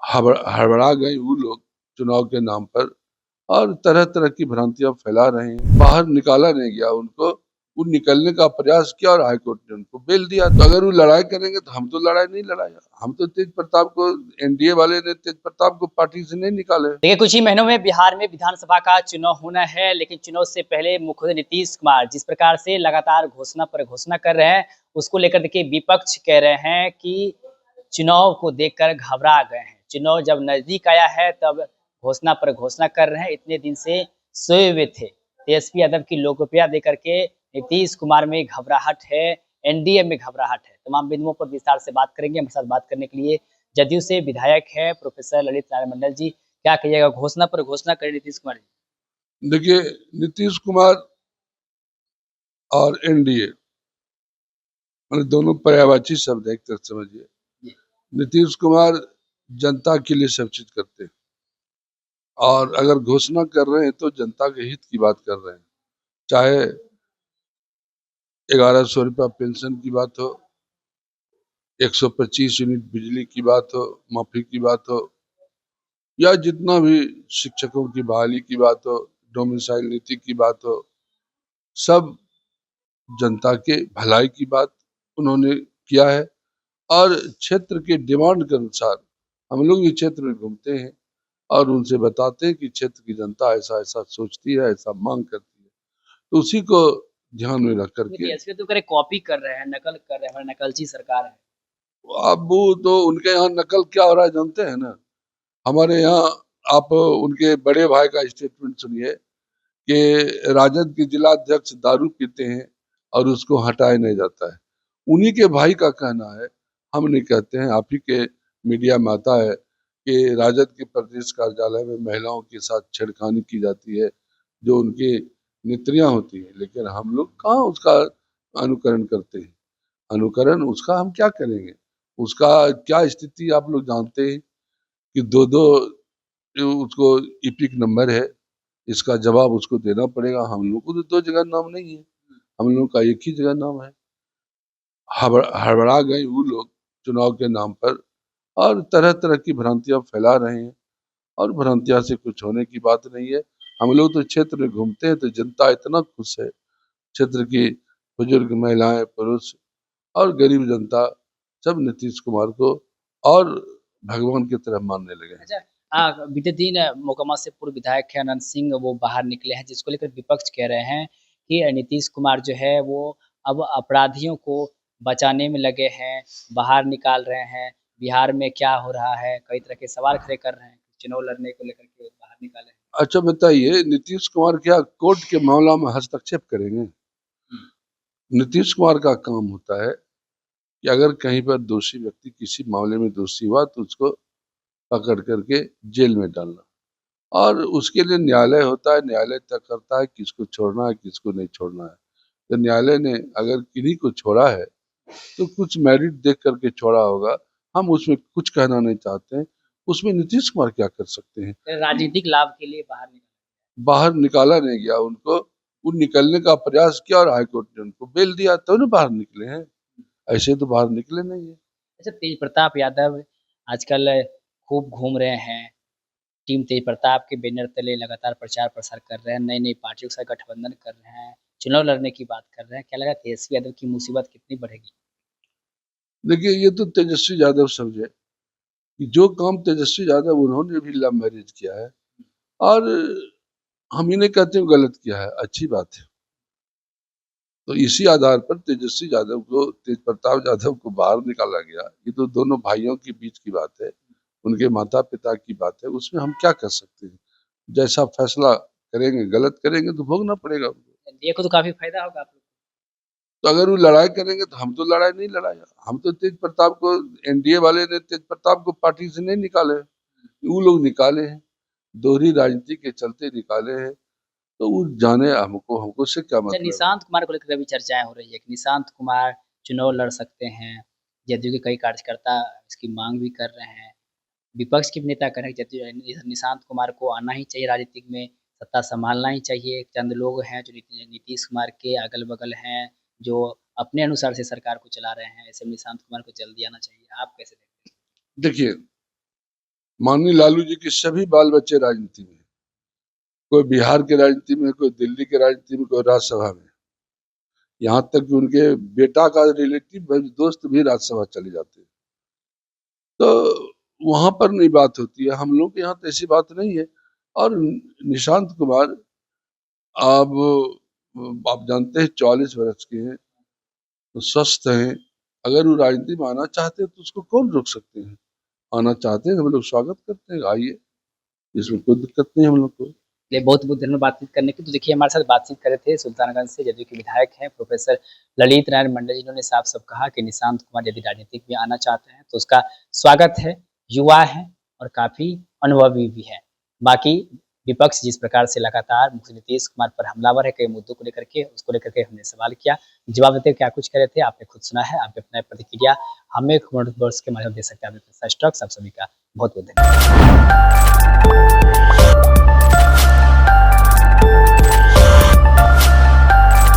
हड़बड़ा गए वो लोग चुनाव के नाम पर और तरह तरह की भ्रांतियां फैला रहे हैं। बाहर निकाला नहीं गया उनको, वो निकलने का प्रयास किया और हाईकोर्ट ने उनको बेल दिया। तो अगर वो लड़ाई करेंगे तो हम तो लड़ाई नहीं लड़ाया, हम तो तेज प्रताप को, एनडीए वाले ने तेज प्रताप को पार्टी से नहीं निकाले। देखिए, कुछ ही महीनों में बिहार में विधानसभा का चुनाव होना है, लेकिन चुनाव से पहले मुख्यमंत्री नीतीश कुमार जिस प्रकार से लगातार घोषणा पर घोषणा कर रहे हैं, उसको लेकर देखिए विपक्ष कह रहे हैं कि चुनाव को देखकर घबरा गए हैं। चुनाव जब नजदीक आया है तब घोषणा पर घोषणा कर रहे हैं। इतने दिन से सोए हुए थे। तेजस्वी यादव की लोकप्रियता देकर के नीतीश कुमार में घबराहट है, एनडीए में घबराहट है। तमाम बिंदुओं पर विस्तार से बात करेंगे। हमारे साथ बात करने के लिए जदयू से विधायक है प्रोफेसर ललित नारायण मंडल जी। क्या कहिएगा, घोषणा पर घोषणा करे नीतीश कुमार जी? देखिए, नीतीश कुमार और एनडीए मतलब दोनों पर्यायवाची शब्द है एक तरह समझिए। नीतीश कुमार जनता के लिए सब चीज करते हैं और अगर घोषणा कर रहे हैं तो जनता के हित की बात कर रहे हैं। चाहे 1100 रुपया पेंशन की बात हो, 125 यूनिट बिजली की बात हो, माफी की बात हो, या जितना भी शिक्षकों की बहाली की बात हो, डोमिसाइल नीति की बात हो, सब जनता के भलाई की बात उन्होंने किया है। और क्षेत्र के डिमांड के अनुसार हम लोग भी क्षेत्र में घूमते हैं और उनसे बताते हैं कि क्षेत्र की जनता ऐसा ऐसा सोचती है, ऐसा मांग करती है, तो उसी को ध्यान में रख करके। ऐसे तो करे कॉपी कर रहे हैं, नकल कर रहे हैं, हमारी नकलची सरकार है। अब वो तो उनके यहाँ नकल क्या हो रहा है जानते हैं ना। हमारे यहाँ आप उनके बड़े भाई का स्टेटमेंट सुनिए कि राजद के जिला अध्यक्ष दारू पीते हैं और उसको हटाया नहीं जाता है। उन्हीं के भाई का कहना है, हम नहीं कहते हैं। आप ही के मीडिया में आता है कि राजद के प्रदेश कार्यालय में महिलाओं के साथ छेड़खानी की जाती है, जो उनकी नेत्रियां होती हैं, लेकिन हम लोग कहाँ उसका अनुकरण करते हैं। अनुकरण उसका हम क्या करेंगे, उसका क्या स्थिति आप लोग जानते हैं कि दो दो उसको इपिक नंबर है, इसका जवाब उसको देना पड़ेगा। हम लोग को तो दो जगह नाम नहीं है, हम लोग का एक ही जगह नाम है। हड़बड़ा गए वो लोग चुनाव के नाम पर और तरह तरह की भ्रांतियां फैला रहे हैं और भ्रांतियां से कुछ होने की बात नहीं है। हम लोग तो क्षेत्र में घूमते हैं तो जनता इतना खुश है, क्षेत्र की बुजुर्ग महिलाएं, पुरुष और गरीब जनता सब नीतीश कुमार को और भगवान की तरह मानने लगे हैं। अच्छा, बीते दिन मोकामा से पूर्व विधायक है अनंत सिंह, वो बाहर निकले हैं, जिसको लेकर विपक्ष कह रहे हैं कि नीतीश कुमार जो है वो अब अपराधियों को बचाने में लगे हैं, बाहर निकाल रहे हैं। बिहार में क्या हो रहा है, कई तरह के सवाल खड़े कर रहे हैं। चुनाव लड़ने को लेकर के बाहर निकाले हैं। अच्छा बताइए, नीतीश कुमार क्या कोर्ट के मामला में हस्तक्षेप करेंगे? नीतीश कुमार का काम होता है कि अगर कहीं पर दोषी व्यक्ति किसी मामले में दोषी हुआ तो उसको पकड़ करके जेल में डालना, और उसके लिए न्यायालय होता है। न्यायालय तय करता है किसको छोड़ना है किसको नहीं छोड़ना है। तो न्यायालय ने अगर किन्हीं को छोड़ा है तो कुछ मेरिट देख करके छोड़ा होगा। हम उसमें कुछ कहना नहीं चाहते हैं, उसमें नीतीश कुमार क्या कर सकते हैं। राजनीतिक लाभ के लिए बाहर निकाले। बाहर निकाला नहीं गया उनको, वो निकलने का प्रयास किया और हाईकोर्ट ने उनको बेल दिया, तो ना बाहर निकले हैं। ऐसे तो बाहर निकले नहीं है। अच्छा, तेज प्रताप यादव आजकल खूब घूम रहे हैं। टीम तेज प्रताप के बैनर तले लगातार प्रचार प्रसार कर रहे हैं, नई नई पार्टियों के साथ गठबंधन कर रहे हैं, चुनाव लड़ने की बात कर रहे हैं। क्या लगा तेजस्वी यादव की मुसीबत कितनी बढ़ेगी? देखिए, ये तो तेजस्वी यादव समझे कि जो काम तेजस्वी यादव उन्होंने भी लव मैरिज किया है, और हम ही नहीं कहते हैं गलत किया है, अच्छी बात है। तो इसी आधार पर तेजस्वी यादव को, तेज प्रताप यादव को बाहर निकाला गया। ये तो दोनों भाइयों के बीच की बात है, उनके माता पिता की बात है, उसमें हम क्या कर सकते हैं। जैसा फैसला करेंगे, गलत करेंगे तो भोगना पड़ेगा उनको। एनडीए को तो काफी फायदा होगा आप लोग तो अगर वो लड़ाई करेंगे तो हम तो लड़ाई नहीं लड़ाया, हम तो तेज प्रताप को, एनडीए वाले ने तेज प्रताप को पार्टी से नहीं निकाले, वो लोग निकाले हैं, दोहरी राजनीति के चलते निकाले हैं। तो वो जाने, हमको हमको से क्या को। अच्छा, मतलब है। निशांत कुमार को लेकर अभी चर्चाएं हो रही है कि निशांत कुमार चुनाव लड़ सकते हैं। जदयू के कई कार्यकर्ता इसकी मांग भी कर रहे हैं। विपक्ष के भी नेता कह रहे हैं कि जदयू निशांत कुमार को आना ही चाहिए, राजनीतिक में सत्ता संभालना ही चाहिए। चंद लोग हैं जो नीतीश कुमार के अगल बगल हैं, जो अपने अनुसार से सरकार को चला रहे हैं। ऐसे में निशांत कुमार को जल्दी आना चाहिए। आप कैसे देखते हैं? देखिए, माननीय लालू जी के सभी बाल बच्चे राजनीति में, कोई बिहार के राजनीति में, कोई दिल्ली के राजनीति में, कोई राज्यसभा में, यहाँ तक कि उनके बेटा का रिलेटिव दोस्त भी राज्यसभा चले जाते हैं। तो वहां पर नहीं बात होती है, हम लोग के यहाँ तो ऐसी बात नहीं है। और निशांत कुमार अब आप जानते हैं 44 वर्ष के हैं, तो स्वस्थ हैं। अगर वो राजनीति में आना चाहते हैं तो उसको कौन रोक सकते हैं? आना चाहते हैं, हम लोग स्वागत करते हैं, आइए, इसमें कोई दिक्कत नहीं हम लोग को। लिए बहुत बहुत धन्यवाद बातचीत करने की। तो देखिए हमारे साथ बातचीत कर रहे थे सुल्तानगंज से जदयू के विधायक हैं प्रोफेसर ललित नारायण मंडल जी। इन्होंने साफ साफ कहा कि निशांत कुमार यदि राजनीतिक में आना चाहते हैं तो उसका स्वागत है। युवा है और काफी अनुभवी भी है। बाकी विपक्ष जिस प्रकार से लगातार मुख्यमंत्री नीतीश कुमार पर हमलावर है कई मुद्दों को लेकर के, उसको लेकर के हमने सवाल किया, जवाब देते क्या कुछ कर रहे थे आपने खुद सुना है। आप अपना प्रतिक्रिया हमें कमेंट बॉक्स के माध्यम दे सकते हैं। आप सभी का बहुत बहुत धन्यवाद।